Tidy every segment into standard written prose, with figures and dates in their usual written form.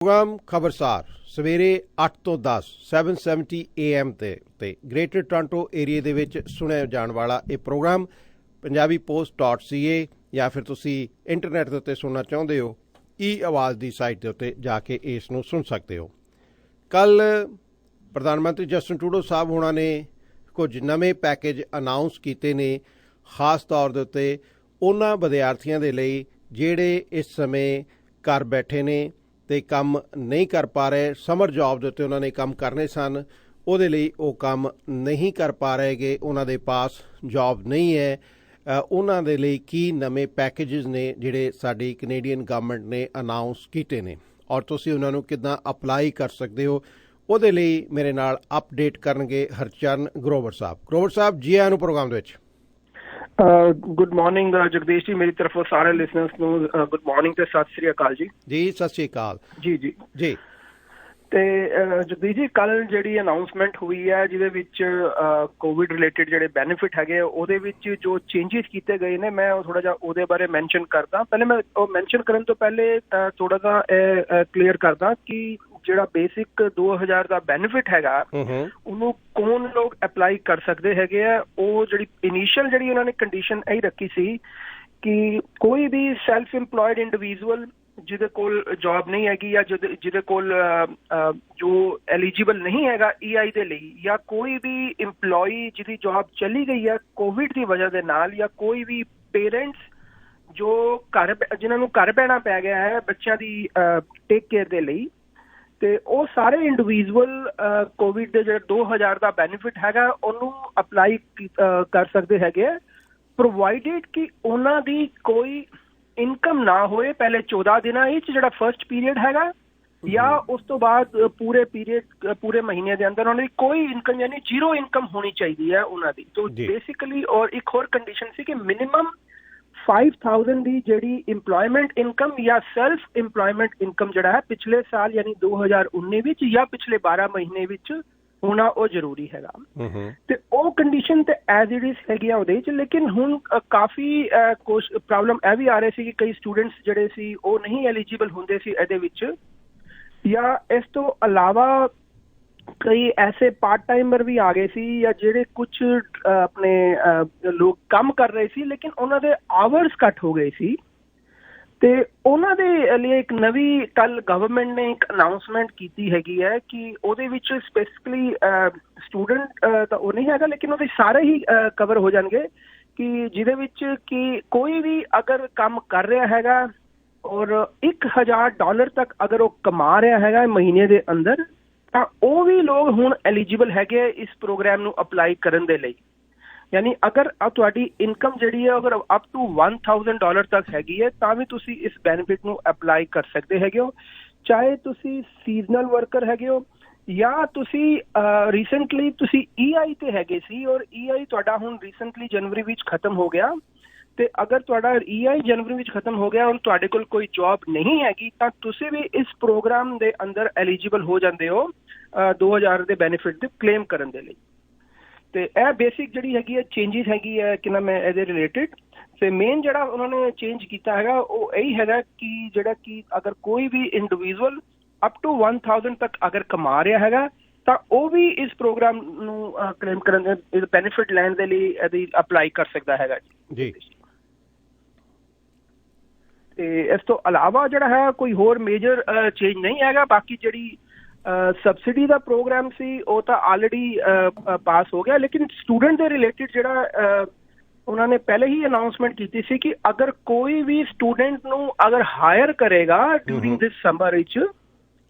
Programme ਖਬਰਸਾਰ ਸਵੇਰੇ 8 ਤੋਂ 10 770 AM ਤੇ ਗ੍ਰੇਟਰ ਟੋਰਾਂਟੋ ਏਰੀਏ ਦੇ ਵਿੱਚ ਸੁਣਿਆ ਜਾਣ ਵਾਲਾ ਇਹ ਪ੍ਰੋਗਰਾਮ punjabipost.ca ਜਾਂ ਫਿਰ ਤੁਸੀਂ ਇੰਟਰਨੈਟ ਦੇ ਉੱਤੇ ਸੁਣਨਾ ਚਾਹੁੰਦੇ ਹੋ ਆਵਾਜ਼ ਦੀ ਸਾਈਟ ਦੇ ਉੱਤੇ ਜਾ ਕੇ ਇਸ ਨੂੰ ਸੁਣ ਸਕਦੇ ਹੋ। ਕੱਲ੍ਹ ਪ੍ਰਧਾਨ ਮੰਤਰੀ ਜਸਟਿਨ ਟਰੂਡੋ ਸਾਹਿਬ ਹੋਣਾ ਨੇ ਕੁਝ ਨਵੇਂ ਪੈਕੇਜ ਅਨਾਊਂਸ ਕੀਤੇ ਨੇ, ਖਾਸ ਤੌਰ ਦੇ ਉੱਤੇ ਉਹਨਾਂ ਵਿਦਿਆਰਥੀਆਂ ਦੇ ਲਈ ਜਿਹੜੇ ਇਸ ਸਮੇਂ ਘਰ ਬੈਠੇ ਨੇ ਅਤੇ ਕੰਮ ਨਹੀਂ ਕਰ ਪਾ ਰਹੇ। ਸਮਰ ਜੋਬ ਦੇ ਉੱਤੇ ਉਹਨਾਂ ਨੇ ਕੰਮ ਕਰਨੇ ਸਨ, ਉਹਦੇ ਲਈ ਉਹ ਕੰਮ ਨਹੀਂ ਕਰ ਪਾ ਰਹੇਗੇ, ਉਹਨਾਂ ਦੇ ਪਾਸ ਜੋਬ ਨਹੀਂ ਹੈ। ਉਹਨਾਂ ਦੇ ਲਈ ਕੀ ਨਵੇਂ ਪੈਕੇਜਸ ਨੇ ਜਿਹੜੇ ਸਾਡੀ ਕੈਨੇਡੀਅਨ ਗਵਰਨਮੈਂਟ ਨੇ ਅਨਾਊਂਸ ਕੀਤੇ ਨੇ ਔਰ ਤੁਸੀਂ ਉਹਨਾਂ ਨੂੰ ਕਿੱਦਾਂ ਅਪਲਾਈ ਕਰ ਸਕਦੇ ਹੋ, ਉਹਦੇ ਲਈ ਮੇਰੇ ਨਾਲ ਅਪਡੇਟ ਕਰਨਗੇ ਹਰਚਰਨ ਗਰੋਵਰ ਸਾਹਿਬ। ਗਰੋਵਰ ਸਾਹਿਬ, ਜੀ ਆਇਆਂ ਨੂੰ ਪ੍ਰੋਗਰਾਮ ਦੇ ਵਿੱਚ। ਗੁੱਡ ਮਾਰਨਿੰਗ ਜਗਦੀਸ਼ ਜੀ, ਮੇਰੀ ਤਰਫੋਂ ਸਾਰੇ ਲਿਸਨਰਸ ਨੂੰ ਗੁੱਡ ਮਾਰਨਿੰਗ ਤੇ ਸਤਿ ਸ੍ਰੀ ਅਕਾਲ ਜੀ। ਜੀ ਸਤਿ ਸ੍ਰੀ ਅਕਾਲ। ਜੀ ਜੀ ਜੀ ਤੇ ਜਗਦੀਸ਼ ਜੀ, ਕੱਲ ਜਿਹੜੀ ਅਨਾਊਂਸਮੈਂਟ ਹੋਈ ਹੈ ਜਿਹਦੇ ਵਿੱਚ ਕੋਵਿਡ ਰਿਲੇਟਡ ਜਿਹੜੇ ਬੈਨੀਫਿਟ ਹੈਗੇ ਉਹਦੇ ਵਿੱਚ ਜੋ ਚੇਂਜਿਸ ਕੀਤੇ ਗਏ ਨੇ, ਮੈਂ ਉਹ ਥੋੜਾ ਜਿਹਾ ਉਹਦੇ ਬਾਰੇ ਮੈਂਸ਼ਨ ਕਰਦਾ। ਪਹਿਲੇ ਮੈਂ ਉਹ ਮੈਂਸ਼ਨ ਕਰਨ ਤੋਂ ਪਹਿਲੇ ਥੋੜਾ ਜਿਹਾ ਕਲੀਅਰ ਕਰਦਾ ਕਿ ਜਿਹੜਾ ਬੇਸਿਕ 2000 ਦਾ ਬੈਨੀਫਿਟ ਹੈਗਾ ਉਹਨੂੰ ਕੌਣ ਲੋਕ ਅਪਲਾਈ ਕਰ ਸਕਦੇ ਹੈਗੇ ਆ। ਉਹ ਜਿਹੜੀ ਇਨੀਸ਼ੀਅਲ ਜਿਹੜੀ ਉਹਨਾਂ ਨੇ ਕੰਡੀਸ਼ਨ ਇਹੀ ਰੱਖੀ ਸੀ ਕਿ ਕੋਈ ਵੀ ਸੈਲਫ ਇੰਪਲੋਇਡ ਇੰਡੀਵਿਜੂਅਲ ਜਿਹਦੇ ਕੋਲ ਜੌਬ ਨਹੀਂ ਹੈਗੀ ਜਾਂ ਜਿਹਦੇ ਕੋਲ ਜੋ ਐਲੀਜੀਬਲ ਨਹੀਂ ਹੈਗਾ EI ਦੇ ਲਈ, ਜਾਂ ਕੋਈ ਵੀ ਇੰਪਲੋਈ ਜਿਹਦੀ ਜੌਬ ਚਲੀ ਗਈ ਹੈ ਕੋਵਿਡ ਦੀ ਵਜ੍ਹਾ ਦੇ ਨਾਲ, ਜਾਂ ਕੋਈ ਵੀ ਪੇਰੈਂਟਸ ਜੋ ਜਿਨ੍ਹਾਂ ਨੂੰ ਘਰ ਬਹਿਣਾ ਪੈ ਗਿਆ ਹੈ ਬੱਚਿਆਂ ਦੀ ਟੇਕ ਕੇਅਰ ਦੇ ਲਈ, ਤੇ ਉਹ ਸਾਰੇ ਇੰਡੀਵਿਜੂਅਲ ਕੋਵਿਡ ਦੇ ਜਿਹੜਾ 2000 ਦਾ ਬੈਨੀਫਿਟ ਹੈਗਾ ਉਹਨੂੰ ਅਪਲਾਈ ਕਰ ਸਕਦੇ ਹੈਗੇ ਆ, ਪ੍ਰੋਵਾਈਡਡ ਕਿ ਉਹਨਾਂ ਦੀ ਕੋਈ ਇਨਕਮ ਨਾ ਹੋਏ ਪਹਿਲੇ 14 ਦਿਨਾਂ ਵਿੱਚ ਜਿਹੜਾ ਫਸਟ ਪੀਰੀਅਡ ਹੈਗਾ, ਜਾਂ ਉਸ ਤੋਂ ਬਾਅਦ ਪੂਰੇ ਮਹੀਨੇ ਦੇ ਅੰਦਰ ਉਹਨਾਂ ਦੀ ਕੋਈ ਇਨਕਮ ਯਾਨੀ ਜ਼ੀਰੋ ਇਨਕਮ ਹੋਣੀ ਚਾਹੀਦੀ ਹੈ ਉਹਨਾਂ ਦੀ। ਤੋਂ ਬੇਸਿਕਲੀ ਔਰ ਇੱਕ ਹੋਰ ਕੰਡੀਸ਼ਨ ਸੀ ਕਿ ਮਿਨੀਮਮ 5000 ਦੀ ਜਿਹੜੀ ਇੰਪਲੋਇਮੈਂਟ ਇਨਕਮ ਜਾਂ ਸੈਲਫ ਇੰਪਲੋਇਮੈਂਟ ਇਨਕਮ ਜਿਹੜਾ ਹੈ ਪਿਛਲੇ ਸਾਲ ਯਾਨੀ 2019 ਵਿੱਚ ਜਾਂ ਪਿਛਲੇ 12 ਮਹੀਨੇ ਵਿੱਚ ਹੋਣਾ ਉਹ ਜ਼ਰੂਰੀ ਹੈਗਾ। ਤੇ ਉਹ ਕੰਡੀਸ਼ਨ ਤੇ ਐਜ਼ ਇਟ ਇਜ਼ ਹੈਗੀ ਆ ਉਹਦੇ ਵਿੱਚ। ਲੇਕਿਨ ਹੁਣ ਕਾਫੀ ਪ੍ਰੋਬਲਮ ਇਹ ਵੀ ਆ ਰਹੇ ਸੀ ਕਿ ਕਈ ਸਟੂਡੈਂਟਸ ਜਿਹੜੇ ਸੀ ਉਹ ਨਹੀਂ ਐਲੀਜੀਬਲ ਹੁੰਦੇ ਸੀ ਇਹਦੇ ਵਿੱਚ, ਜਾਂ ਇਸ ਤੋਂ ਇਲਾਵਾ ਕਈ ਐਸੇ ਪਾਰਟ ਟਾਈਮਰ ਵੀ ਆ ਗਏ ਸੀ ਜਾਂ ਜਿਹੜੇ ਕੁਝ ਆਪਣੇ ਲੋਕ ਕੰਮ ਕਰ ਰਹੇ ਸੀ ਲੇਕਿਨ ਉਹਨਾਂ ਦੇ ਆਵਰਸ ਘੱਟ ਹੋ ਗਏ ਸੀ। ਤੇ ਉਹਨਾਂ ਦੇ ਲਈ ਇੱਕ ਨਵੀਂ ਕੱਲ ਗਵਰਨਮੈਂਟ ਨੇ ਇੱਕ ਅਨਾਊਂਸਮੈਂਟ ਕੀਤੀ ਹੈਗੀ ਹੈ ਕਿ ਉਹਦੇ ਵਿੱਚ ਸਪੈਸੀਫਿਕਲੀ ਸਟੂਡੈਂਟ ਤਾਂ ਉਹ ਨਹੀਂ ਹੈਗਾ ਲੇਕਿਨ ਉਹਦੇ ਸਾਰੇ ਹੀ ਕਵਰ ਹੋ ਜਾਣਗੇ, ਕਿ ਜਿਹਦੇ ਵਿੱਚ ਕਿ ਕੋਈ ਵੀ ਅਗਰ ਕੰਮ ਕਰ ਰਿਹਾ ਹੈਗਾ ਔਰ $1000 ਤੱਕ ਅਗਰ ਉਹ ਕਮਾ ਰਿਹਾ ਹੈਗਾ ਮਹੀਨੇ ਦੇ ਅੰਦਰ, ਤਾਂ ਉਹ ਵੀ ਲੋਕ ਹੁਣ ਐਲੀਜੀਬਲ ਹੈਗੇ ਇਸ ਪ੍ਰੋਗਰਾਮ ਨੂੰ ਅਪਲਾਈ ਕਰਨ ਦੇ ਲਈ। ਯਾਨੀ ਅਗਰ ਤੁਹਾਡੀ ਇਨਕਮ ਜਿਹੜੀ ਹੈ ਅਗਰ ਅਪ ਟੂ $1000 ਤੱਕ ਹੈਗੀ ਹੈ ਤਾਂ ਵੀ ਤੁਸੀਂ ਇਸ ਬੈਨੀਫਿਟ ਨੂੰ ਅਪਲਾਈ ਕਰ ਸਕਦੇ ਹੈਗੇ ਹੋ, ਚਾਹੇ ਤੁਸੀਂ ਸੀਜ਼ਨਲ ਵਰਕਰ ਹੈਗੇ ਹੋ ਜਾਂ ਤੁਸੀਂ ਰੀਸੈਂਟਲੀ ਤੁਸੀਂ EI ਤੇ ਹੈਗੇ ਸੀ ਔਰ EI ਤੁਹਾਡਾ ਹੁਣ ਰੀਸੈਂਟਲੀ ਜਨਵਰੀ ਵਿੱਚ ਖਤਮ ਹੋ ਗਿਆ। ਤੇ ਅਗਰ ਤੁਹਾਡਾ EI ਜਨਵਰੀ ਵਿੱਚ ਖਤਮ ਹੋ ਗਿਆ ਔਰ ਤੁਹਾਡੇ ਕੋਲ ਕੋਈ ਜੌਬ ਨਹੀਂ ਹੈਗੀ ਤਾਂ ਤੁਸੀਂ ਵੀ ਇਸ ਪ੍ਰੋਗਰਾਮ ਦੇ ਅੰਦਰ ਐਲੀਜੀਬਲ ਹੋ ਜਾਂਦੇ ਹੋ 2000 ਦੇ ਬੈਨੀਫਿਟ ਦੇ ਕਲੇਮ ਕਰਨ ਦੇ ਲਈ। ਤੇ ਇਹ ਬੇਸਿਕ ਜਿਹੜੀ ਹੈਗੀ ਹੈ ਚੇਂਜਿਸ ਹੈਗੀ ਹੈ ਕਿ ਨਾ ਮੈਂ ਇਹਦੇ ਰਿਲੇਟਿਡ। ਤੇ ਮੇਨ ਜਿਹੜਾ ਉਹਨਾਂ ਨੇ ਚੇਂਜ ਕੀਤਾ ਹੈਗਾ ਉਹ ਇਹੀ ਹੈਗਾ ਕਿ ਜਿਹੜਾ ਕਿ ਅਗਰ ਕੋਈ ਵੀ ਇੰਡੀਵਿਜੂਅਲ ਅਪ ਟੂ 1000 ਤੱਕ ਅਗਰ ਕਮਾ ਰਿਹਾ ਹੈਗਾ ਤਾਂ ਉਹ ਵੀ ਇਸ ਪ੍ਰੋਗਰਾਮ ਨੂੰ ਕਲੇਮ ਕਰਨ ਦੇ ਬੈਨੀਫਿਟ ਲੈਣ ਦੇ ਲਈ ਇਹਦੀ ਅਪਲਾਈ ਕਰ ਸਕਦਾ ਹੈਗਾ ਜੀ। ਤੇ ਇਸ ਤੋਂ ਇਲਾਵਾ ਜਿਹੜਾ ਹੈ ਕੋਈ ਹੋਰ ਮੇਜਰ ਚੇਂਜ ਨਹੀਂ ਹੈਗਾ। ਬਾਕੀ ਜਿਹੜੀ ਸਬਸਿਡੀ ਦਾ ਪ੍ਰੋਗਰਾਮ ਸੀ ਉਹ ਤਾਂ ਆਲਰੇਡੀ ਪਾਸ ਹੋ ਗਿਆ, ਲੇਕਿਨ ਸਟੂਡੈਂਟ ਦੇ ਰਿਲੇਟਿਡ ਜਿਹੜਾ ਉਹਨਾਂ ਨੇ ਪਹਿਲੇ ਹੀ ਅਨਾਊਂਸਮੈਂਟ ਕੀਤੀ ਸੀ ਕਿ ਅਗਰ ਕੋਈ ਵੀ ਸਟੂਡੈਂਟ ਨੂੰ ਅਗਰ ਹਾਇਰ ਕਰੇਗਾ ਡਿਊਰਿੰਗ ਦਿਸ ਸਮਰ ਵਿੱਚ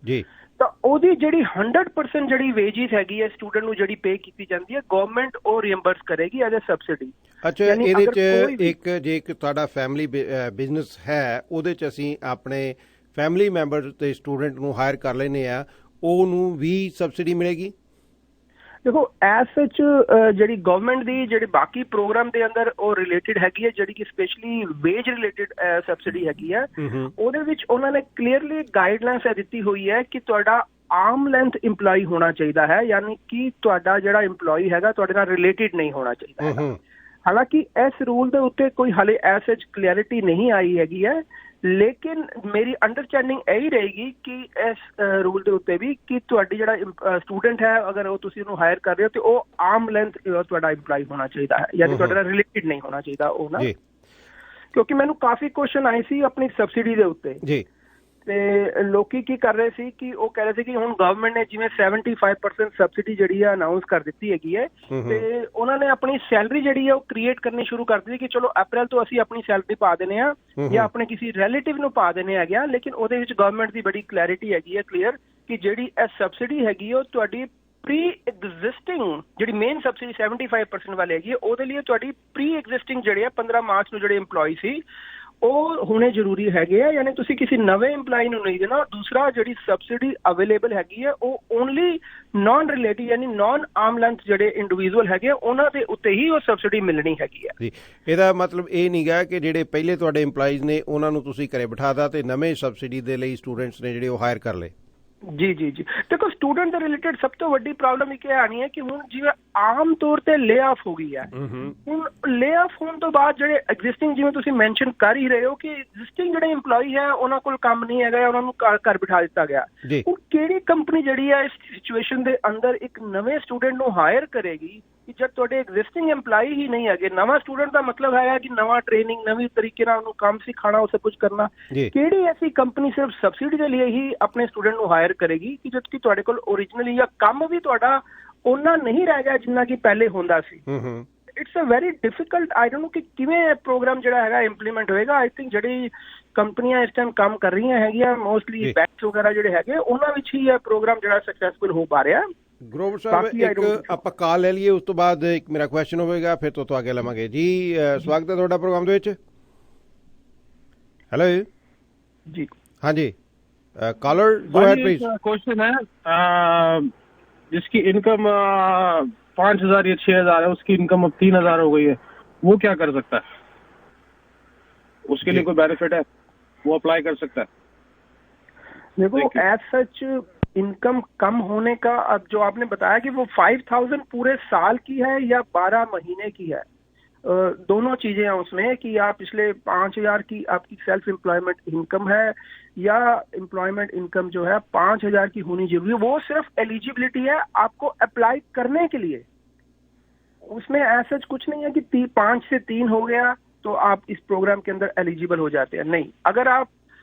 ਜੀ ਤਾਂ ਉਹਦੀ ਜਿਹੜੀ 100% ਜਿਹੜੀ ਵੇਜਿਸ ਹੈਗੀ ਹੈ ਸਟੂਡੈਂਟ ਨੂੰ ਜਿਹੜੀ ਪੇ ਕੀਤੀ ਜਾਂਦੀ ਹੈ ਗਵਰਨਮੈਂਟ ਉਹ ਰੀਇੰਬਰਸ ਕਰੇਗੀ ਐਜ਼ ਅ ਸਬਸਿਡੀ। ਅੱਛਾ, ਇਹਦੇ 'ਚ ਜੇ ਇੱਕ ਤੁਹਾਡਾ ਫੈਮਿਲੀ ਬਿਜ਼ਨਸ ਹੈ ਉਹਦੇ 'ਚ ਅਸੀਂ ਆਪਣੇ ਫੈਮਿਲੀ ਮੈਂਬਰ ਤੇ ਸਟੂਡੈਂਟ ਨੂੰ ਹਾਇਰ ਕਰ ਲੈਂਦੇ ਆ, ਉਹਨੂੰ ਵੀ ਸਬਸਿਡੀ ਮਿਲੇਗੀ? ਦੇਖੋ ਐਸ ਸੱਚ ਜਿਹੜੀ ਗਵਰਨਮੈਂਟ ਦੀ ਜਿਹੜੇ ਬਾਕੀ ਪ੍ਰੋਗਰਾਮ ਦੇ ਅੰਦਰ ਉਹ ਰਿਲੇਟਿਡ ਹੈਗੀ ਹੈ ਜਿਹੜੀ ਕਿ ਸਪੈਸ਼ਲੀ ਵੇਜ ਰਿਲੇਟਿਡ ਸਬਸਿਡੀ ਹੈਗੀ ਹੈ, ਉਹਦੇ ਵਿੱਚ ਉਹਨਾਂ ਨੇ ਕਲੀਅਰਲੀ ਗਾਈਡਲਾਈਨਸ ਦਿੱਤੀ ਹੋਈ ਹੈ ਕਿ ਤੁਹਾਡਾ ਆਰਮ ਲੈਂਥ ਇੰਪਲਾਈ ਹੋਣਾ ਚਾਹੀਦਾ ਹੈ, ਯਾਨੀ ਕਿ ਤੁਹਾਡਾ ਜਿਹੜਾ ਇੰਪਲਾਈ ਹੈਗਾ ਤੁਹਾਡੇ ਨਾਲ ਰਿਲੇਟਿਡ ਨਹੀਂ ਹੋਣਾ ਚਾਹੀਦਾ। ਹਾਲਾਂਕਿ ਇਸ ਰੂਲ ਦੇ ਉੱਤੇ ਕੋਈ ਹਾਲੇ ਐਸ ਸੱਚ ਕਲੀਅਰਿਟੀ ਨਹੀਂ ਆਈ ਹੈਗੀ ਹੈ, ਲੇਕਿਨ ਮੇਰੀ ਅੰਡਰਸਟੈਂਡਿੰਗ ਇਹੀ ਰਹੇਗੀ ਕਿ ਇਸ ਰੂਲ ਦੇ ਉੱਤੇ ਵੀ ਕਿ ਤੁਹਾਡੀ ਜਿਹੜਾ ਸਟੂਡੈਂਟ ਹੈ ਅਗਰ ਉਹ ਤੁਸੀਂ ਉਹਨੂੰ ਹਾਇਰ ਕਰ ਰਹੇ ਹੋ ਤੇ ਉਹ ਆਰਮ ਲੈਂਥ ਤੁਹਾਡਾ EMPLOYE ਹੋਣਾ ਚਾਹੀਦਾ ਹੈ, ਯਾਨੀ ਤੁਹਾਡੇ ਨਾਲ ਰਿਲੇਟਡ ਨਹੀਂ ਹੋਣਾ ਚਾਹੀਦਾ ਉਹ ਨਾ। ਕਿਉਂਕਿ ਮੈਨੂੰ ਕਾਫੀ ਕੁਐਸਚਨ ਆਏ ਸੀ ਆਪਣੀ ਸਬਸਿਡੀ ਦੇ ਉੱਤੇ ਜੀ, ਤੇ ਲੋਕੀ ਕੀ ਕਰ ਰਹੇ ਸੀ ਕਿ ਉਹ ਕਹਿ ਰਹੇ ਸੀ ਕਿ ਹੁਣ ਗਵਰਨਮੈਂਟ ਨੇ ਜਿਵੇਂ 75% ਸਬਸਿਡੀ ਜਿਹੜੀ ਹੈ ਅਨਾਉਂਸ ਕਰ ਦਿੱਤੀ ਹੈਗੀ ਹੈ ਤੇ ਉਹਨਾਂ ਨੇ ਆਪਣੀ ਸੈਲਰੀ ਜਿਹੜੀ ਹੈ ਉਹ ਕ੍ਰੀਏਟ ਕਰਨੀ ਸ਼ੁਰੂ ਕਰ ਦਿੱਤੀ ਕਿ ਚਲੋ ਅਪ੍ਰੈਲ ਤੋਂ ਅਸੀਂ ਆਪਣੀ ਸੈਲਰੀ ਪਾ ਦਿੰਦੇ ਆ ਜਾਂ ਆਪਣੇ ਕਿਸੇ ਰਿਲੇਟਿਵ ਨੂੰ ਪਾ ਦਿੰਦੇ ਹੈਗੇ ਆ। ਲੇਕਿਨ ਉਹਦੇ ਵਿੱਚ ਗਵਰਨਮੈਂਟ ਦੀ ਬੜੀ ਕਲੈਰਿਟੀ ਹੈਗੀ ਹੈ, ਕਲੀਅਰ, ਕਿ ਜਿਹੜੀ ਇਹ ਸਬਸਿਡੀ ਹੈਗੀ ਉਹ ਤੁਹਾਡੀ ਪ੍ਰੀ ਐਗਜ਼ਿਸਟਿੰਗ ਜਿਹੜੀ ਮੇਨ ਸਬਸਿਡੀ 75% ਵਾਲੀ ਹੈਗੀ ਉਹਦੇ ਲਈ ਤੁਹਾਡੀ ਪ੍ਰੀ ਐਗਜ਼ਿਸਟਿੰਗ ਜਿਹੜੇ ਆ 15 ਮਾਰਚ ਨੂੰ ਜਿਹੜੇ EMPLOYE ਸੀ ਉਹ ਹੋਣੇ ਜ਼ਰੂਰੀ ਹੈਗੇ ਆ, ਯਾਨੀ ਤੁਸੀਂ ਕਿਸੇ ਨਵੇਂ EMPLOYE ਨੂੰ ਨਹੀਂ ਦੇਣਾ। ਦੂਸਰਾ ਜਿਹੜੀ ਸਬਸਿਡੀ ਅਵੇਲੇਬਲ ਹੈਗੀ ਹੈ ਉਹ ਓਨਲੀ ਨਾਨ ਰਿਲੇਟਿਵ ਯਾਨੀ ਨਾਨ ਆਰਮ ਲੈਂਥ ਜਿਹੜੇ ਇੰਡੀਵਿਜੂਅਲ ਹੈਗੇ ਉਹਨਾਂ ਦੇ ਉੱਤੇ ਹੀ ਉਹ ਸਬਸਿਡੀ ਮਿਲਣੀ ਹੈਗੀ ਹੈ ਜੀ। ਇਹਦਾ ਮਤਲਬ ਇਹ ਨਹੀਂ ਗਾ ਕਿ ਜਿਹੜੇ ਪਹਿਲੇ ਤੁਹਾਡੇ EMPLOYEਜ਼ ਨੇ ਉਹਨਾਂ ਨੂੰ ਤੁਸੀਂ ਘਰੇ ਬਿਠਾਦਾ ਤੇ ਨਵੇਂ ਸਬਸਿਡੀ ਦੇ ਲਈ ਸਟੂਡੈਂਟਸ ਨੇ ਜਿਹੜੇ ਉਹ ਹਾਇਰ ਕਰ ਲਏ। ਜੀ ਜੀ ਜੀ, ਦੇਖੋ ਸਟੂਡੈਂਟ ਦੇ ਰਿਲੇਟਡ ਸਭ ਤੋਂ ਵੱਡੀ ਪ੍ਰੋਬਲਮ ਇਹ ਆਣੀ ਹੈ ਕਿ ਹੁਣ ਜਿਵੇਂ ਆਮ ਤੌਰ ਤੇ ਲੇ ਆਫ ਹੋ ਗਈ ਹੈ। ਹੁਣ ਲੇ ਆਫ ਹੋਣ ਤੋਂ ਬਾਅਦ ਜਿਹੜੇ ਐਗਜ਼ਿਸਟਿੰਗ ਜਿਵੇਂ ਤੁਸੀਂ ਮੈਂਸ਼ਨ ਕਰ ਹੀ ਰਹੇ ਹੋ ਕਿ ਐਗਜ਼ਿਸਟਿੰਗ ਜਿਹੜੇ EMPLOYE ਹੈ ਉਹਨਾਂ ਕੋਲ ਕੰਮ ਨਹੀਂ ਹੈਗਾ, ਉਹਨਾਂ ਨੂੰ ਘਰ ਬਿਠਾ ਦਿੱਤਾ ਗਿਆ। ਹੁਣ ਕਿਹੜੀ ਕੰਪਨੀ ਜਿਹੜੀ ਹੈ ਇਸ ਸਿਚੁਏਸ਼ਨ ਦੇ ਅੰਦਰ ਇੱਕ ਨਵੇਂ ਸਟੂਡੈਂਟ ਨੂੰ ਹਾਇਰ ਕਰੇਗੀ ਕਿ ਜਦ ਤੁਹਾਡੇ ਐਗਜ਼ਿਸਟਿੰਗ EMPLOYE ਹੀ ਨਹੀਂ ਹੈਗੇ? ਨਵਾਂ ਸਟੂਡੈਂਟ ਦਾ ਮਤਲਬ ਹੈਗਾ ਕਿ ਨਵਾਂ ਟ੍ਰੇਨਿੰਗ, ਨਵੀਂ ਤਰੀਕੇ ਨਾਲ ਉਹਨੂੰ ਕੰਮ ਸਿਖਾਉਣਾ, ਉਹ ਸਭ ਕੁਝ ਕਰਨਾ। ਕਿਹੜੀ ਐਸੀ ਕੰਪਨੀ ਸਿਰਫ ਸਬਸਿਡੀ ਦੇ ਲਈ ਹੀ ਆਪਣੇ ਸਟੂਡੈਂਟ ਨੂੰ ਹਾਇਰ ਕਰੇਗੀ ਕਿ ਜਦ ਕਿ ਤੁਹਾਡੇ ਕੋਲ ਓਰੀਜਨਲੀ ਜਾਂ ਕੰਮ ਵੀ ਤੁਹਾਡਾ ਉਹਨਾਂ ਨਹੀਂ ਰਹਿ ਗਿਆ ਜਿੰਨਾ ਕਿ ਪਹਿਲੇ ਹੁੰਦਾ ਸੀ? It's a very difficult, I don't know ਕਿ ਕਿਵੇਂ ਇਹ ਪ੍ਰੋਗਰਾਮ ਜਿਹੜਾ ਹੈਗਾ ਇੰਪਲੀਮੈਂਟ ਹੋਏਗਾ। ਆਈ ਥਿੰਕ ਜਿਹੜੀ ਕੰਪਨੀਆਂ ਇਸ ਟਾਈਮ ਕੰਮ ਕਰ ਰਹੀਆਂ ਹੈਗੀਆਂ ਮੋਸਟਲੀ ਬੈਂਕਸ ਵਗੈਰਾ ਜਿਹੜੇ ਹੈਗੇ ਉਹਨਾਂ ਵਿੱਚ ਹੀ ਇਹ ਪ੍ਰੋਗਰਾਮ ਜਿਹੜਾ ਸਕਸੈਸਫੁਲ ਹੋ ਪਾ ਰਿਹਾ। ਗਰੋਵਰ ਸਾਹਿਬ ਇੱਕ ਆਪਾਂ ਕਾਲ ਲੈ ਲਈਏ, ਉਸ ਤੋਂ ਬਾਅਦ ਇੱਕ ਮੇਰਾ ਕੁਐਸਚਨ ਹੋਵੇਗਾ, ਫਿਰ ਤੋਂ ਅੱਗੇ ਲਵਾਂਗੇ ਜੀ। ਸਵਾਗਤ ਹੈ ਤੁਹਾਡਾ ਪ੍ਰੋਗਰਾਮ ਦੇ ਵਿੱਚ। हेलो जी, हाँ ji, caller go ahead please. Question है जिसकी इनकम 5,000 या 6,000 है, उसकी इनकम अब 3,000 हो गई है, वो क्या कर सकता है? उसके लिए कोई बेनिफिट है? वो अप्लाई कर सकता है? देखो एज सच इनकम कम होने का, अब जो आपने बताया कि वो 5,000 पूरे साल की है या 12 महीने की है, दोनों चीजें हैं उसमें कि आप पिछले 5,000 की आपकी सेल्फ एम्प्लॉयमेंट इनकम है या एम्प्लॉयमेंट इनकम जो है 5,000 की होनी जरूरी है। वो सिर्फ एलिजिबिलिटी है आपको अप्लाई करने के लिए, उसमें ऐसा कुछ नहीं है कि 5 से 3 हो गया तो आप इस प्रोग्राम के अंदर एलिजिबल हो जाते हैं। नहीं, अगर आप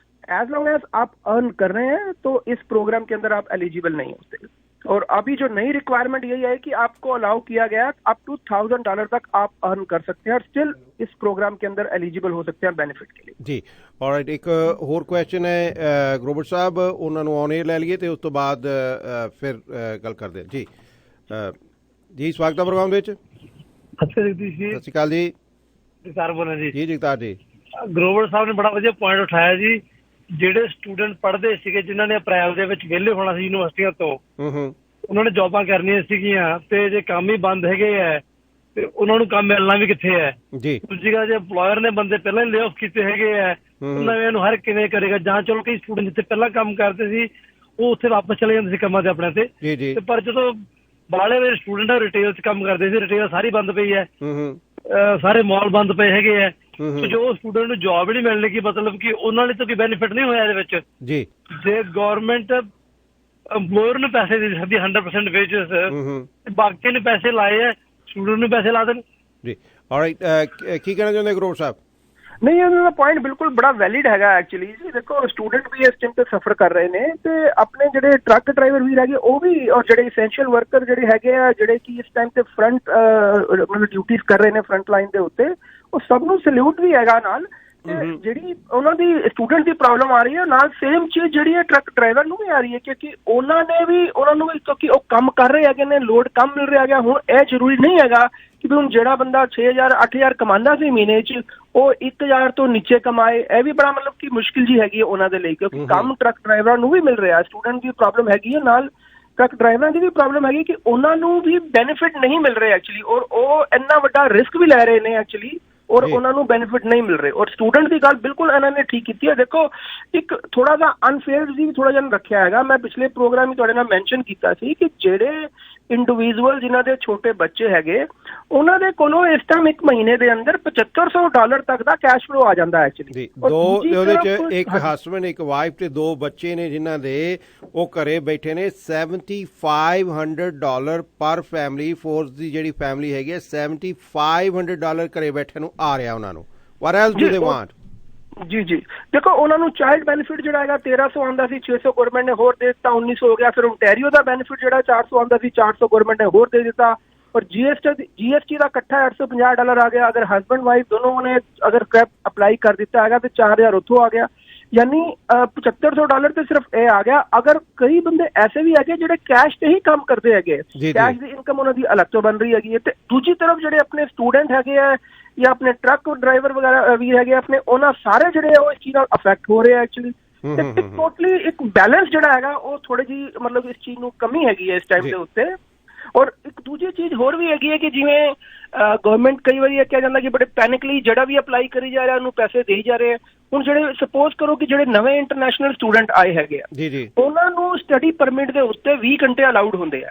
एज लॉन्ग एज आप अर्न कर रहे हैं तो इस प्रोग्राम के अंदर आप एलिजिबल नहीं होते। और अभी जो नई रिक्वायरमेंट यही है कि आपको अलाउ किया गया अप टू $1,000 तक आप अर्न कर सकते हैं और स्टिल इस प्रोग्राम के अंदर एलिजिबल हो सकते हैं बेनिफिट के लिए जी। ऑलराइट, एक होर क्वेश्चन है ग्रोवर साहब, उन्होंने ऑन एयर ले लिए तो उस तो बाद फिर गल करते हैं जी। जी स्वागत है प्रोग्राम ਵਿੱਚ। ਸਤਿ ਸ਼੍ਰੀ ਅਕਾਲ ਜੀ। ਜਗਤਾਰ ਬੋਲ ਰਿਹਾ ਜੀ ਜਗਤਾਰ ਜੀ। ਗਰੋਵਰ ਸਾਹਿਬ ਨੇ ਬੜਾ ਵਧੀਆ ਪੁਆਇੰਟ ਉਠਾਇਆ ਜੀ। ਜਿਹੜੇ ਸਟੂਡੈਂਟ ਪੜ੍ਹਦੇ ਸੀਗੇ ਜਿਨ੍ਹਾਂ ਨੇ ਅਪ੍ਰੈਲ ਦੇ ਵਿੱਚ ਵਿਹਲੇ ਹੋਣਾ ਸੀ ਯੂਨੀਵਰਸਿਟੀਆਂ ਤੋਂ, ਉਹਨਾਂ ਨੇ ਜੌਬਾਂ ਕਰਨੀਆਂ ਸੀਗੀਆਂ ਤੇ ਜੇ ਕੰਮ ਹੀ ਬੰਦ ਹੈਗੇ ਹੈ ਤੇ ਉਹਨਾਂ ਨੂੰ ਕੰਮ ਮਿਲਣਾ ਵੀ ਕਿੱਥੇ ਹੈ ਜੀ। ਦੂਜੀ ਗੱਲ, ਜੇ ਇੰਪਲੋਇਰ ਨੇ ਬੰਦੇ ਪਹਿਲਾਂ ਹੀ ਲੇ ਆਫ ਕੀਤੇ ਹੈਗੇ ਹੈ, ਨਵੇਂ ਨੂੰ ਹਰ ਕਿਵੇਂ ਕਰੇਗਾ? ਜਾਂ ਚਲੋ ਕਈ ਸਟੂਡੈਂਟ ਜਿੱਥੇ ਪਹਿਲਾਂ ਕੰਮ ਕਰਦੇ ਸੀ ਉਹ ਉੱਥੇ ਵਾਪਸ ਚਲੇ ਜਾਂਦੇ ਸੀ ਕੰਮਾਂ ਤੇ ਆਪਣੇ ਤੇ, ਪਰ ਜਦੋਂ ਬਾਲੇ ਮੇਰੇ ਸਟੂਡੈਂਟ ਰਿਟੇਲ 'ਚ ਕੰਮ ਕਰਦੇ ਸੀ, ਰਿਟੇਲ ਸਾਰੀ ਬੰਦ ਪਈ ਹੈ, ਸਾਰੇ ਮਾਲ ਬੰਦ ਪਏ ਹੈਗੇ ਹੈ, ਜੋ ਸਟੂਡੈਂਟ ਨੂੰ ਜੌਬ ਹੀ ਨਹੀਂ ਮਿਲਣੀ, ਕਿ ਮਤਲਬ ਕਿ ਉਹਨਾਂ ਲਈ ਤਾਂ ਕੋਈ ਬੈਨੀਫਿਟ ਨਹੀਂ ਹੋਇਆ ਇਹਦੇ ਵਿੱਚ ਜੀ। ਜੇ ਗੌਰਮੈਂਟ ਇੰਪਲੋਇਰ ਨੂੰ ਪੈਸੇ ਦੇ ਸਕਦੀ 100% ਵੇਜਸ, ਬਾਕੀ ਨੇ ਪੈਸੇ ਲਾਏ ਹੈ, ਸਟੂਡੈਂਟ ਨੂੰ ਪੈਸੇ ਲਾ ਦੇਣ ਜੀ। ਆਲਰਾਈਟ, ਕੀ ਕਹਿਣਾ ਚਾਹੁੰਦੇ ਗਰੋਵਰ ਸਾਹਿਬ? ਨਹੀਂ, ਇਹਨਾਂ ਦਾ ਪੁਆਇੰਟ ਬਿਲਕੁਲ ਬੜਾ ਵੈਲਿਡ ਹੈਗਾ ਐਕਚੁਅਲੀ ਜੀ। ਦੇਖੋ ਸਟੂਡੈਂਟ ਵੀ ਇਸ ਟਾਈਮ ਤੇ ਸਫਰ ਕਰ ਰਹੇ ਨੇ ਤੇ ਆਪਣੇ ਜਿਹੜੇ ਟਰੱਕ ਡਰਾਈਵਰ ਵੀ ਹੈਗੇ ਉਹ ਵੀ, ਔਰ ਜਿਹੜੇ ਇਸੈਂਸ਼ੀਅਲ ਵਰਕਰ ਜਿਹੜੇ ਹੈਗੇ ਆ ਜਿਹੜੇ ਕਿ ਇਸ ਟਾਈਮ ਤੇ ਫਰੰਟ ਮਤਲਬ ਡਿਊਟੀਜ਼ ਕਰ ਰਹੇ ਨੇ ਫਰੰਟ ਲਾਈਨ ਦੇ ਉੱਤੇ, ਉਹ ਸਭ ਨੂੰ ਸਲੂਟ ਵੀ ਹੈਗਾ ਨਾਲ। ਜਿਹੜੀ ਉਹਨਾਂ ਦੀ ਸਟੂਡੈਂਟ ਦੀ ਪ੍ਰੋਬਲਮ ਆ ਰਹੀ ਹੈ ਨਾਲ ਸੇਮ ਚੀਜ਼ ਜਿਹੜੀ ਹੈ ਟਰੱਕ ਡਰਾਈਵਰ ਨੂੰ ਵੀ ਆ ਰਹੀ ਹੈ, ਕਿਉਂਕਿ ਉਹਨਾਂ ਨੂੰ ਵੀ ਕਿਉਂਕਿ ਉਹ ਕੰਮ ਕਰ ਰਹੇ ਹੈਗੇ ਨੇ, ਲੋਡ ਕੰਮ ਮਿਲ ਰਿਹਾ ਹੈਗਾ। ਹੁਣ ਇਹ ਜ਼ਰੂਰੀ ਨਹੀਂ ਹੈਗਾ ਕਿ ਹੁਣ ਜਿਹੜਾ ਬੰਦਾ 6,000 8,000 ਕਮਾਉਂਦਾ ਸੀ ਮਹੀਨੇ 'ਚ ਉਹ 1,000 ਤੋਂ ਨੀਚੇ ਕਮਾਏ। ਇਹ ਵੀ ਬੜਾ ਮਤਲਬ ਕਿ ਮੁਸ਼ਕਿਲ ਜੀ ਹੈਗੀ ਹੈ ਉਹਨਾਂ ਦੇ ਲਈ, ਕਿਉਂਕਿ ਕੰਮ ਟਰੱਕ ਡਰਾਈਵਰਾਂ ਨੂੰ ਵੀ ਮਿਲ ਰਿਹਾ। ਸਟੂਡੈਂਟ ਦੀ ਪ੍ਰੋਬਲਮ ਹੈਗੀ ਹੈ, ਨਾਲ ਟਰੱਕ ਡਰਾਈਵਰਾਂ ਦੀ ਵੀ ਪ੍ਰੋਬਲਮ ਹੈਗੀ ਕਿ ਉਹਨਾਂ ਨੂੰ ਵੀ ਬੈਨੀਫਿਟ ਨਹੀਂ ਮਿਲ ਰਹੇ ਐਕਚੁਅਲੀ, ਔਰ ਉਹ ਇੰਨਾ ਵੱਡਾ ਰਿਸਕ ਵੀ ਲੈ ਰਹੇ ਨੇ ਐਕਚੁਅਲੀ ਔਰ ਉਹਨਾਂ ਨੂੰ ਬੈਨੀਫਿਟ ਨਹੀਂ ਮਿਲ ਰਹੇ। ਔਰ ਸਟੂਡੈਂਟ ਦੀ ਗੱਲ ਬਿਲਕੁਲ ਇਹਨਾਂ ਨੇ ਠੀਕ ਕੀਤੀ ਹੈ। ਦੇਖੋ ਇੱਕ ਥੋੜਾ ਜਿਹਾ ਅਨਫੇਅਰ ਵੀ ਥੋੜਾ ਜਿਹਾ ਰੱਖਿਆ ਹੈਗਾ। ਮੈਂ ਪਿਛਲੇ ਪ੍ਰੋਗਰਾਮ ਹੀ ਤੁਹਾਡੇ ਨਾਲ ਮੈਂਸ਼ਨ ਕੀਤਾ ਸੀ ਕਿ ਜਿਹੜੇ ਇੰਡੀਵਿਜੂਅਲ ਜਿਨ੍ਹਾਂ ਦੇ ਛੋਟੇ ਬੱਚੇ ਹੈਗੇ ਉਹਨਾਂ ਦੇ ਕੋਲੋਂ ਇਸ ਟਾਈਮ ਇੱਕ ਮਹੀਨੇ ਦੇ ਅੰਦਰ $7500 ਤੱਕ ਦਾ ਕੈਸ਼ ਫਲੋ ਆ ਜਾਂਦਾ ਐਕਚੁਅਲੀ। ਦੋ ਉਹਦੇ ਚ ਇੱਕ ਹਸਬੈਂਡ ਇੱਕ ਵਾਈਫ ਤੇ 2 ਬੱਚੇ ਨੇ ਜਿਨ੍ਹਾਂ ਦੇ ਉਹ ਘਰੇ ਬੈਠੇ ਨੇ। $7500 ਪਰ ਫੈਮਿਲੀ, ਫੋਰਸ ਦੀ ਜਿਹੜੀ ਫੈਮਿਲੀ ਹੈਗੀ ਹੈ $7500 ਘਰੇ ਬੈਠੇ ਨੂੰ ਆ ਰਿਹਾ ਉਹਨਾਂ ਨੂੰ। What else do they want? ਜੀ ਦੇਖੋ ਉਹਨਾਂ ਨੂੰ ਚਾਈਲਡ ਬੈਨੀਫਿਟ ਜਿਹੜਾ ਹੈਗਾ 1300 ਆਉਂਦਾ ਸੀ, 600 ਗਵਰਨਮੈਂਟ ਨੇ ਹੋਰ ਦੇ ਦਿੱਤਾ, 1900 ਹੋ ਗਿਆ। ਫਿਰ ਓਨਟਾਰੀਓ ਦਾ ਬੈਨੀਫਿਟ ਜਿਹੜਾ 400 ਆਉਂਦਾ ਸੀ, 400 ਗਵਰਨਮੈਂਟ ਨੇ ਹੋਰ ਦੇ ਦਿੱਤਾ। ਔਰ GST ਦਾ ਇਕੱਠਾ $850 ਆ ਗਿਆ। ਅਗਰ ਹਸਬੈਂਡ ਵਾਈਫ ਦੋਨੋਂ ਨੇ ਅਗਰ ਅਪਲਾਈ ਕਰ ਦਿੱਤਾ ਹੈਗਾ ਤੇ 4000 ਉੱਥੋਂ ਆ ਗਿਆ। यानी $7500 ਤੇ ਸਿਰਫ ਇਹ ਆ ਗਿਆ। ਅਗਰ ਕਈ ਬੰਦੇ ਐਸੇ ਵੀ ਹੈਗੇ ਜਿਹੜੇ ਕੈਸ਼ ਤੇ ਹੀ ਕੰਮ ਕਰਦੇ ਹੈਗੇ, ਕੈਸ਼ ਦੀ ਇਨਕਮ ਉਹਨਾਂ ਦੀ ਅਲੱਗ ਤੋਂ ਬਣ ਰਹੀ ਹੈਗੀ। ਤੇ ਦੂਜੀ ਤਰਫ ਜਿਹੜੇ ਆਪਣੇ ਸਟੂਡੈਂਟ ਹੈਗੇ ਆ ਜਾਂ ਆਪਣੇ ਟਰੱਕ ਡਰਾਈਵਰ ਵਗੈਰਾ ਵੀ ਹੈਗੇ ਆਪਣੇ, ਉਹਨਾਂ ਸਾਰੇ ਜਿਹੜੇ ਉਹ ਇਸ ਚੀਜ਼ ਨਾਲ ਅਫੈਕਟ ਹੋ ਰਹੇ ਆ ਐਕਚੁਅਲੀ। ਤੇ ਟੋਟਲੀ ਇੱਕ ਬੈਲੈਂਸ ਜਿਹੜਾ ਹੈਗਾ ਉਹ ਥੋੜੀ ਜਿਹੀ ਮਤਲਬ ਇਸ ਚੀਜ਼ ਨੂੰ ਕਮੀ ਹੈਗੀ ਹੈ ਇਸ ਟਾਈਮ ਦੇ ਉੱਤੇ। ਔਰ ਇੱਕ ਦੂਜੀ ਚੀਜ਼ ਹੋਰ ਵੀ ਹੈਗੀ ਹੈ ਕਿ ਜਿਵੇਂ ਗਵਰਨਮੈਂਟ ਕਈ ਵਾਰੀ ਇਹ ਕਿਹਾ ਜਾਂਦਾ ਕਿ ਬੜੇ ਪੈਨਿਕਲੀ ਜਿਹੜਾ ਵੀ ਅਪਲਾਈ ਕਰੀ ਜਾ ਰਿਹਾ ਉਹਨੂੰ ਪੈਸੇ ਦੇਈ ਜਾ ਰਹੇ। ਹੁਣ ਜਿਹੜੇ ਸਪੋਜ਼ ਕਰੋ ਕਿ ਜਿਹੜੇ ਨਵੇਂ ਇੰਟਰਨੈਸ਼ਨਲ ਸਟੂਡੈਂਟ ਆਏ ਹੈਗੇ ਆ, ਉਹਨਾਂ ਨੂੰ ਸਟੱਡੀ ਪਰਮਿਟ ਦੇ ਉੱਤੇ 20 ਘੰਟੇ ਅਲਾਉਡ ਹੁੰਦੇ ਆ।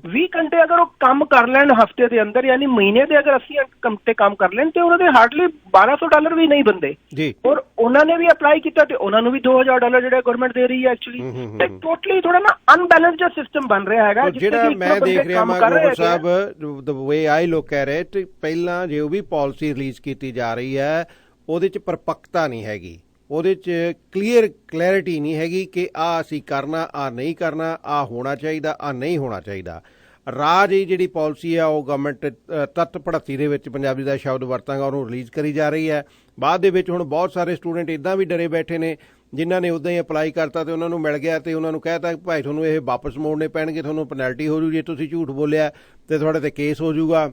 20 ਘੰਟੇ ਅਗਰ ਉਹ ਕੰਮ ਕਰ ਲੈਣ ਹਫਤੇ ਦੇ ਅੰਦਰ, ਯਾਨੀ ਮਹੀਨੇ ਦੇ ਅਗਰ 80 ਘੰਟੇ ਕੰਮ ਕਰ ਲੈਣ ਤੇ ਉਹਨਾਂ ਦੇ ਹਾਰਡਲੀ $1200 ਵੀ ਨਹੀਂ ਬੰਦੇ। ਔਰ ਉਹਨਾਂ ਨੇ ਵੀ ਅਪਲਾਈ ਕੀਤਾ ਤੇ ਉਹਨਾਂ ਨੂੰ ਵੀ $2000 ਜਿਹੜਾ ਗਵਰਨਮੈਂਟ ਦੇ ਰਹੀ ਹੈ ਐਕਚੁਅਲੀ। ਤੇ ਟੋਟਲੀ ਥੋੜਾ ਨਾ ਅਨਬੈਲੈਂਸ ਜਿਹਾ ਸਿਸਟਮ ਬਣ ਰਿਹਾ ਹੈਗਾ। ਜਿਹੜਾ ਮੈਂ ਦੇਖ ਰਿਹਾ ਮੈਂ ਗੋਬਰ ਸਾਹਿਬ ਦ ਵੇ ਆਈ ਲੁੱਕ ਐਟ ਇਟ, ਪਹਿਲਾਂ ਜੋ ਵੀ ਪਾਲਿਸੀ ਰਿਲੀਜ਼ ਕੀਤੀ ਜਾ ਰਹੀ ਹੈ ਉਹਦੇ 'ਚ ਪਰਪੱਕਤਾ ਨਹੀਂ ਹੈਗੀ, ਉਹਦੇ 'ਚ ਕਲੈਰਿਟੀ ਨਹੀਂ ਹੈਗੀ ਕਿ ਆਹ ਅਸੀਂ ਕਰਨਾ, ਆਹ ਨਹੀਂ ਕਰਨਾ, ਆਹ ਹੋਣਾ ਚਾਹੀਦਾ, ਆਹ ਨਹੀਂ ਹੋਣਾ ਚਾਹੀਦਾ। ਰਾਜ ਇਹ ਜਿਹੜੀ ਪਾਲਿਸੀ ਆ ਉਹ ਗਵਰਨਮੈਂਟ ਤੱਤ ਪੜ੍ਹਤੀ ਦੇ ਵਿੱਚ ਪੰਜਾਬੀ ਦਾ ਸ਼ਬਦ ਵਰਤਾਂਗਾ ਉਹਨੂੰ ਰਿਲੀਜ਼ ਕਰੀ ਜਾ ਰਹੀ ਹੈ। ਬਾਅਦ ਦੇ ਵਿੱਚ ਹੁਣ ਬਹੁਤ ਸਾਰੇ ਸਟੂਡੈਂਟ ਇੱਦਾਂ ਵੀ ਡਰੇ ਬੈਠੇ ਨੇ ਜਿਨ੍ਹਾਂ ਨੇ ਉੱਦਾਂ ਹੀ ਅਪਲਾਈ ਕਰਤਾ ਤੇ ਉਹਨਾਂ ਨੂੰ ਮਿਲ ਗਿਆ ਤੇ ਉਹਨਾਂ ਨੂੰ ਕਹਿ ਤਾ ਭਾਈ ਤੁਹਾਨੂੰ ਇਹ ਵਾਪਸ ਮੋੜਨੇ ਪੈਣਗੇ, ਤੁਹਾਨੂੰ ਪੈਨਲਟੀ ਹੋ ਜੂ ਜੇ ਤੁਸੀਂ ਝੂਠ ਬੋਲਿਆ ਤੇ ਤੁਹਾਡੇ ਤੇ ਕੇਸ ਹੋ ਜੂਗਾ।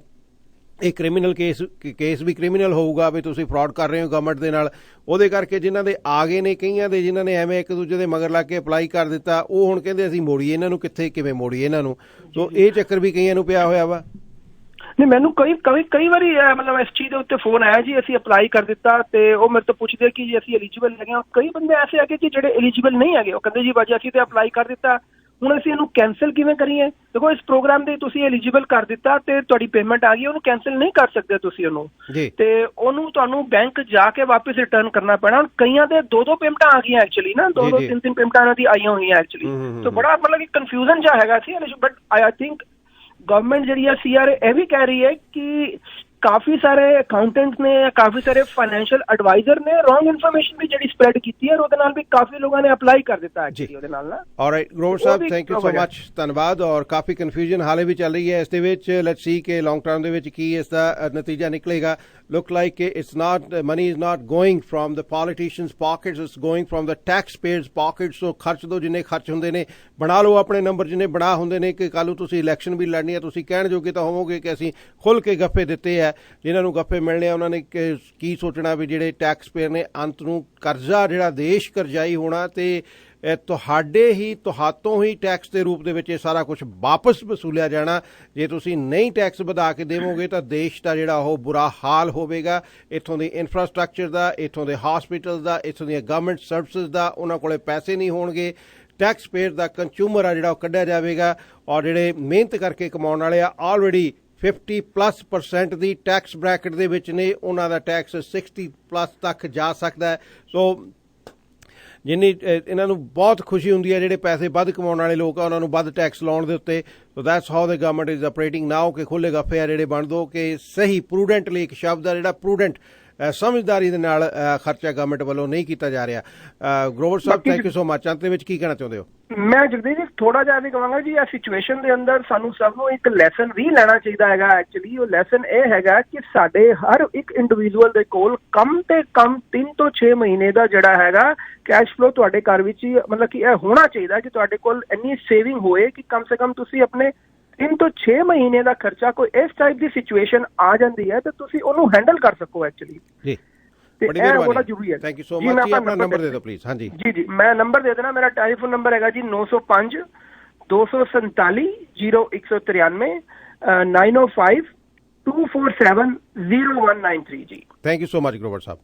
ਇਹ ਕ੍ਰਿਮੀਨਲ ਕੇਸ ਵੀ ਕ੍ਰਿਮੀਨਲ ਹੋਊਗਾ ਵੀ ਤੁਸੀਂ ਫਰਾਡ ਕਰ ਰਹੇ ਹੋ ਗਵਰਨਮੈਂਟ ਦੇ ਨਾਲ। ਉਹਦੇ ਕਰਕੇ ਜਿਨ੍ਹਾਂ ਦੇ ਆ ਗਏ ਨੇ, ਕਈਆਂ ਦੇ ਜਿਨ੍ਹਾਂ ਨੇ ਐਵੇਂ ਇੱਕ ਦੂਜੇ ਦੇ ਮਗਰ ਲੱਗ ਕੇ ਅਪਲਾਈ ਕਰ ਦਿੱਤਾ, ਉਹ ਹੁਣ ਕਹਿੰਦੇ ਅਸੀਂ ਮੋੜੀਏ ਇਹਨਾਂ ਨੂੰ, ਕਿਵੇਂ ਮੋੜੀਏ ਇਹਨਾਂ ਨੂੰ। ਸੋ ਇਹ ਚੱਕਰ ਵੀ ਕਈਆਂ ਨੂੰ ਪਿਆ ਹੋਇਆ ਵਾ। ਨਹੀਂ, ਮੈਨੂੰ ਕਈ ਵਾਰੀ ਮਤਲਬ ਇਸ ਚੀਜ਼ ਦੇ ਉੱਤੇ ਫੋਨ ਆਇਆ ਜੀ ਅਸੀਂ ਅਪਲਾਈ ਕਰ ਦਿੱਤਾ ਤੇ ਉਹ ਮੇਰੇ ਤੋਂ ਪੁੱਛਦੇ ਕਿ ਜੀ ਅਸੀਂ ਐਲੀਜੀਬਲ ਹੈਗੇ ਹਾਂ। ਕਈ ਬੰਦੇ ਐਸੇ ਹੈਗੇ ਕਿ ਜਿਹੜੇ ਐਲੀਜੀਬਲ ਨਹੀਂ ਹੈਗੇ, ਉਹ ਕਹਿੰਦੇ ਜੀ ਬਾਜੀ ਅਸੀਂ ਤੇ ਅਪਲਾਈ ਕਰ ਦਿੱਤਾ, ਹੁਣ ਅਸੀਂ ਇਹਨੂੰ ਕੈਂਸਲ ਕਿਵੇਂ ਕਰੀਏ। ਦੇਖੋ ਇਸ ਪ੍ਰੋਗਰਾਮ ਦੇ ਤੁਸੀਂ ਐਲੀਜੀਬਲ ਕਰ ਦਿੱਤਾ ਤੇ ਤੁਹਾਡੀ ਪੇਮੈਂਟ ਆ ਗਈ, ਉਹਨੂੰ ਕੈਂਸਲ ਨਹੀਂ ਕਰ ਸਕਦੇ ਤੁਸੀਂ ਉਹਨੂੰ, ਤੇ ਉਹਨੂੰ ਤੁਹਾਨੂੰ ਬੈਂਕ ਜਾ ਕੇ ਵਾਪਸ ਰਿਟਰਨ ਕਰਨਾ ਪੈਣਾ। ਕਈਆਂ ਦੇ 2 ਪੇਮੈਂਟਾਂ ਆ ਗਈਆਂ ਐਕਚੁਅਲੀ ਨਾ, 2 3 ਪੇਮੈਂਟਾਂ ਉਹਨਾਂ ਦੀ ਆਈਆਂ ਹੋਈਆਂ ਐਕਚੁਅਲੀ। ਤਾਂ ਬੜਾ ਮਤਲਬ ਕਿ ਕਨਫਿਊਜ਼ਨ ਜਿਹਾ ਹੈਗਾ ਸੀ। ਬਟ ਆਈ ਥਿੰਕ ਗਵਰਨਮੈਂਟ ਜਿਹੜੀ ਹੈ CRA ਇਹ ਵੀ ਕਹਿ ਰਹੀ ਹੈ ਕਿ ਕਾਫੀ ਸਾਰੇ ਅਕਾਊਂਟੈਂਟਸ ਨੇ, ਕਾਫੀ ਸਾਰੇ ਫਾਈਨੈਂਸ਼ੀਅਲ ਐਡਵਾਈਜ਼ਰ ਨੇ ਰੋਂਗ ਇਨਫੋਰਮੇਸ਼ਨ ਵੀ ਜਿਹੜੀ ਸਪਰੈਡ ਕੀਤੀ ਹੈ, ਉਹਦੇ ਨਾਲ ਵੀ ਕਾਫੀ ਲੋਕਾਂ ਨੇ ਅਪਲਾਈ ਕਰ ਦਿੱਤਾ ਐਕਚੁਅਲੀ ਉਹਦੇ ਨਾਲ ਨਾ। All right Grover Sahib, thank you so much, ਧੰਨਵਾਦ। ਔਰ ਕਾਫੀ ਕਨਫਿਊਜ਼ਨ ਹਾਲੇ ਵੀ ਚੱਲ ਰਹੀ ਹੈ ਇਸ ਦੇ ਵਿੱਚ। ਲੈਟਸ ਸੀ ਕਿ ਲੌਂਗ ਟਰਮ ਦੇ ਵਿੱਚ ਕੀ ਇਸ ਦਾ ਨਤੀਜਾ ਨਿਕਲੇਗਾ। look like it's not, money is not going from the politicians' pockets, it's going from the taxpayers' pockets. So ਖਰਚ ਦੋ ਜਿੰਨੇ ਖਰਚ ਹੁੰਦੇ ਨੇ, ਬਣਾ ਲਓ ਆਪਣੇ ਨੰਬਰ ਜਿੰਨੇ ਬਣਾ ਹੁੰਦੇ ਨੇ ਕਿ ਕੱਲ੍ਹ ਨੂੰ ਤੁਸੀਂ ਇਲੈਕਸ਼ਨ ਵੀ ਲੜਨੀ ਹੈ, ਤੁਸੀਂ ਕਹਿਣ ਜੋਗੇ ਤਾਂ ਹੋਵੋਗੇ ਕਿ ਅਸੀਂ ਖੁੱਲ੍ਹ ਕੇ ਗੱਫੇ ਦਿੱਤੇ ਹੈ। ਜਿਨ੍ਹਾਂ ਨੂੰ ਗੱਫੇ ਮਿਲਣੇ ਆ ਉਹਨਾਂ ਨੇ ਕੀ ਸੋਚਣਾ ਵੀ ਜਿਹੜੇ ਟੈਕਸਪੇਅਰ ਨੇ ਅੰਤ ਨੂੰ ਕਰਜ਼ਾ ਜਿਹੜਾ ਦੇਸ਼ ਕਰਜ਼ਾਈ ਹੋਣਾ ਤੇ ਤੁਹਾਤੋਂ ਹੀ ਟੈਕਸ ਦੇ ਰੂਪ ਦੇ ਵਿੱਚ ਇਹ ਸਾਰਾ ਕੁਝ ਵਾਪਸ ਵਸੂਲਿਆ ਜਾਣਾ। ਜੇ ਤੁਸੀਂ ਨਹੀਂ ਟੈਕਸ ਵਧਾ ਕੇ ਦੇਵੋਗੇ ਤਾਂ ਦੇਸ਼ ਦਾ ਜਿਹੜਾ ਉਹ ਬੁਰਾ ਹਾਲ ਹੋਵੇਗਾ। ਇੱਥੋਂ ਦੀ ਇਨਫਰਾਸਟਰਕਚਰ ਦਾ, ਇੱਥੋਂ ਦੇ ਹਾਸਪਿਟਲ ਦਾ, ਇੱਥੋਂ ਦੀਆਂ ਗਵਰਨਮੈਂਟ ਸਰਵਿਸਿਜ਼ ਦਾ ਉਹਨਾਂ ਕੋਲੇ ਪੈਸੇ ਨਹੀਂ ਹੋਣਗੇ। ਟੈਕਸ ਪੇਅਰ ਦਾ ਕੰਜ਼ਿਊਮਰ ਆ ਜਿਹੜਾ ਉਹ ਕੱਢਿਆ ਜਾਵੇਗਾ। ਔਰ ਜਿਹੜੇ ਮਿਹਨਤ ਕਰਕੇ ਕਮਾਉਣ ਵਾਲੇ ਆ ਆਲਰੇਡੀ 50+% ਦੀ ਟੈਕਸ ਬ੍ਰੈਕਟ ਦੇ ਵਿੱਚ ਨੇ, ਉਹਨਾਂ ਦਾ ਟੈਕਸ 60+ ਤੱਕ ਜਾ ਸਕਦਾ ਹੈ। ਸੋ ਜਿੰਨੀ ਇਹਨਾਂ ਨੂੰ ਬਹੁਤ ਖੁਸ਼ੀ ਹੁੰਦੀ ਹੈ ਜਿਹੜੇ ਪੈਸੇ ਵੱਧ ਕਮਾਉਣ ਵਾਲੇ ਲੋਕ ਆ ਉਹਨਾਂ ਨੂੰ ਵੱਧ ਟੈਕਸ ਲਾਉਣ ਦੇ ਉੱਤੇ। So that's how the government is operating now ਕਿ ਖੁੱਲ੍ਹੇ ਗੱਫੇ ਆ ਜਿਹੜੇ ਬਣ ਦੋ ਕਿ ਸਹੀ ਪ੍ਰੂਡੈਂਟਲੀ, ਇੱਕ ਸ਼ਬਦ ਆ ਜਿਹੜਾ ਪ੍ਰੂਡੈਂਟ, ਸਮਝਦਾਰੀ ਦੇ ਨਾਲ ਖਰਚਾ ਗਵਰਨਮੈਂਟ ਵੱਲੋਂ ਨਹੀਂ ਕੀਤਾ ਜਾ ਰਿਹਾ। ਗਰੋਵਰ ਸਾਹਿਬ, ਥੈਂਕ ਯੂ ਸੋ ਮਚ। ਅੰਤ ਦੇ ਵਿੱਚ ਕੀ ਕਹਿਣਾ ਚਾਹੁੰਦੇ ਹੋ? ਮੈਂ ਜਗਦੀਸ਼ ਜੀ ਥੋੜਾ ਜਿਹਾ ਵੀ ਕਹਾਂਗਾ ਜੀ, ਇਹ ਸਿਚੁਏਸ਼ਨ ਦੇ ਅੰਦਰ ਸਾਨੂੰ ਸਭ ਨੂੰ ਇੱਕ ਲੈਸਨ ਵੀ ਲੈਣਾ ਚਾਹੀਦਾ ਹੈਗਾ ਐਕਚੁਅਲੀ। ਉਹ ਲੈਸਨ ਇਹ ਹੈਗਾ ਕਿ ਸਾਡੇ ਹਰ ਇੱਕ ਇੰਡੀਵਿਜੂਅਲ ਦੇ ਕੋਲ ਕਮ ਤੇ ਕਮ 3 ਤੋਂ 6 ਮਹੀਨੇ ਦਾ ਜਿਹੜਾ ਹੈਗਾ ਕੈਸ਼ ਫਲੋ ਤੁਹਾਡੇ ਘਰ ਵਿੱਚ ਹੀ ਮਤਲਬ ਕਿ ਇਹ ਹੋਣਾ ਚਾਹੀਦਾ ਕਿ ਤੁਹਾਡੇ ਕੋਲ ਇੰਨੀ ਸੇਵਿੰਗ ਹੋਏ ਕਿ ਕਮ ਸੇ ਕਮ ਤੁਸੀਂ ਆਪਣੇ 3 ਤੋਂ 6 ਮਹੀਨੇ ਦਾ ਖਰਚਾ ਕੋਈ ਇਸ ਟਾਈਪ ਦੀ ਸਿਚੁਏਸ਼ਨ ਆ ਜਾਂਦੀ ਹੈ ਤਾਂ ਤੁਸੀਂ ਉਹਨੂੰ ਹੈਂਡਲ ਕਰ ਸਕੋ ਐਕਚੁਅਲੀ। ਜੀ, ਬੜੀ ਮਿਹਰਬਾਨੀ, ਥੈਂਕ ਯੂ ਸੋ ਮਚ। ਆਪਣਾ ਨੰਬਰ ਦੇ ਦਿਓ ਪਲੀਜ਼। ਹਾਂਜੀ ਜੀ, ਮੈਂ ਨੰਬਰ ਦੇ ਦੇਣਾ। ਮੇਰਾ ਟੈਲੀਫੋਨ ਨੰਬਰ ਹੈਗਾ ਜੀ 905 247 0193 905 2472470193 ਜੀ। Thank you so much Grover Sahib.